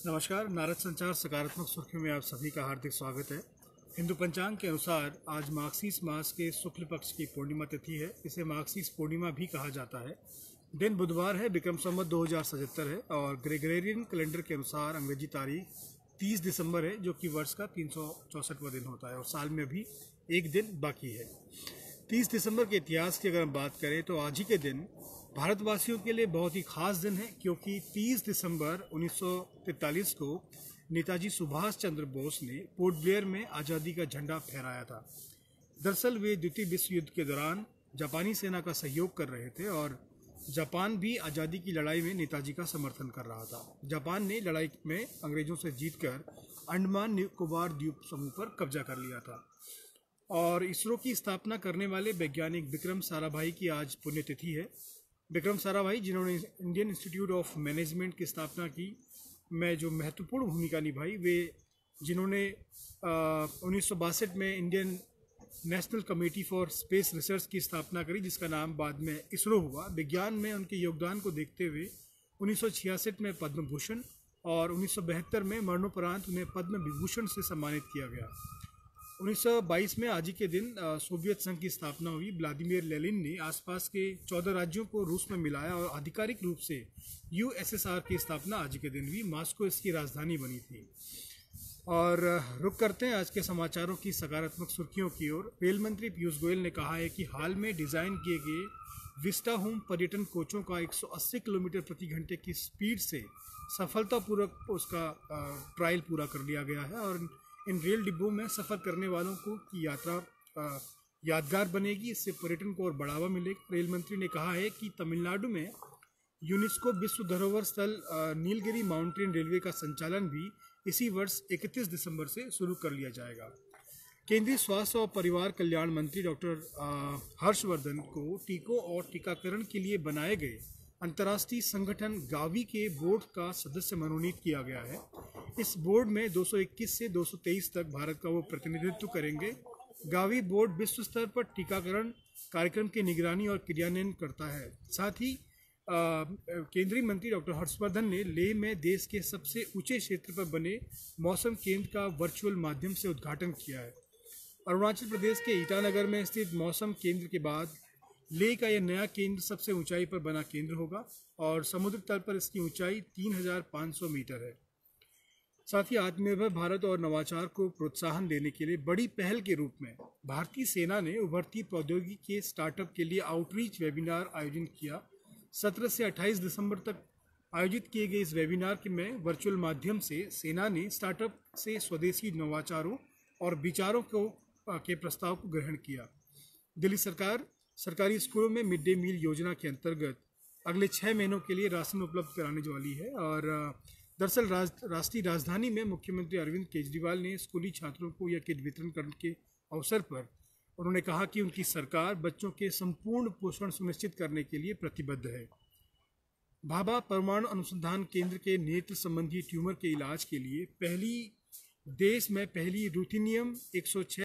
नमस्कार। नारद संचार सकारात्मक सुर्खियों में आप सभी का हार्दिक स्वागत है। हिंदू पंचांग के अनुसार आज मार्गशीर्ष मास के शुक्ल पक्ष की पूर्णिमा तिथि है। इसे मार्गशीर्ष पूर्णिमा भी कहा जाता है। दिन बुधवार है, विक्रम संवत 2077 है और ग्रेगोरियन कैलेंडर के अनुसार अंग्रेजी तारीख 30 दिसंबर है, जो कि वर्ष का 364वां दिन होता है और साल में भी एक दिन बाकी है। 30 दिसंबर के इतिहास की अगर हम बात करें तो आज ही के दिन भारतवासियों के लिए बहुत ही खास दिन है, क्योंकि 30 दिसंबर 1943 को नेताजी सुभाष चंद्र बोस ने पोर्ट ब्लेयर में आज़ादी का झंडा फहराया था। दरअसल वे द्वितीय विश्व युद्ध के दौरान जापानी सेना का सहयोग कर रहे थे और जापान भी आज़ादी की लड़ाई में नेताजी का समर्थन कर रहा था। जापान ने लड़ाई में अंग्रेजों से जीतकर अंडमान निकोबार द्वीप समूह पर कब्जा कर लिया था। और इसरो की स्थापना करने वाले वैज्ञानिक विक्रम साराभाई की आज पुण्यतिथि है। विक्रम साराभाई, जिन्होंने इंडियन इंस्टीट्यूट ऑफ मैनेजमेंट की स्थापना की में जो महत्वपूर्ण भूमिका निभाई, वे जिन्होंने 1962 में Indian national committee for space research की स्थापना करी, जिसका नाम बाद में इसरो हुआ। विज्ञान में उनके योगदान को देखते हुए 1966 में पद्म भूषण और 1972 में मरणोपरांत उन्हें पद्म विभूषण से सम्मानित किया गया। 1922 में आज ही के दिन सोवियत संघ की स्थापना हुई। व्लादिमीर लेनिन ने आसपास के 14 राज्यों को रूस में मिलाया और आधिकारिक रूप से यूएसएसआर की स्थापना आज के दिन हुई। मॉस्को इसकी राजधानी बनी थी। और रुक करते हैं आज के समाचारों की सकारात्मक सुर्खियों की ओर। रेल मंत्री पीयूष गोयल ने कहा है कि हाल में डिज़ाइन किए गए विस्टा होम पर्यटन कोचों का 180 किलोमीटर प्रति घंटे की स्पीड से सफलतापूर्वक उसका ट्रायल पूरा कर लिया गया है और इन रेल डिब्बों में सफ़र करने वालों को की यात्रा यादगार बनेगी। इससे पर्यटन को और बढ़ावा मिलेगा। रेल मंत्री ने कहा है कि तमिलनाडु में यूनेस्को विश्व धरोहर स्थल नीलगिरी माउंटेन रेलवे का संचालन भी इसी वर्ष 31 दिसंबर से शुरू कर लिया जाएगा। केंद्रीय स्वास्थ्य और परिवार कल्याण मंत्री डॉक्टर हर्षवर्धन को टीकों और टीकाकरण के लिए बनाए गए अंतर्राष्ट्रीय संगठन गावी के बोर्ड का सदस्य मनोनीत किया गया है। इस बोर्ड में 221 से 223 तक भारत का वो प्रतिनिधित्व करेंगे। गावी बोर्ड विश्व स्तर पर टीकाकरण कार्यक्रम की निगरानी और क्रियान्वयन करता है। साथ ही केंद्रीय मंत्री डॉक्टर हर्षवर्धन ने लेह में देश के सबसे ऊंचे क्षेत्र पर बने मौसम केंद्र का वर्चुअल माध्यम से उद्घाटन किया है। अरुणाचल प्रदेश के ईटानगर में स्थित मौसम केंद्र के बाद लेह का यह नया केंद्र सबसे ऊंचाई पर बना केंद्र होगा और समुद्र तल पर इसकी ऊंचाई 3500 मीटर है। साथ ही आत्मनिर्भर भारत और नवाचार को प्रोत्साहन देने के लिए बड़ी पहल के रूप में भारतीय सेना ने उभरती प्रौद्योगिकी के स्टार्टअप के लिए आउटरीच वेबिनार आयोजित किया। 17 से 28 दिसंबर तक आयोजित किए गए इस वेबिनार में वर्चुअल माध्यम से सेना ने स्टार्टअप से स्वदेशी नवाचारों और विचारों के प्रस्ताव को ग्रहण किया। दिल्ली सरकार सरकारी स्कूलों में मिड डे मील योजना के अंतर्गत अगले 6 महीनों के लिए राशन उपलब्ध कराने वाली है। और दरअसल राष्ट्रीय राजधानी में मुख्यमंत्री अरविंद केजरीवाल ने स्कूली छात्रों को यह किट वितरण करने के अवसर पर उन्होंने कहा कि उनकी सरकार बच्चों के संपूर्ण पोषण सुनिश्चित करने के लिए प्रतिबद्ध है। भाभा परमाणु अनुसंधान केंद्र के नेत्र संबंधी ट्यूमर के इलाज के लिए देश में पहली रूथिनियम 106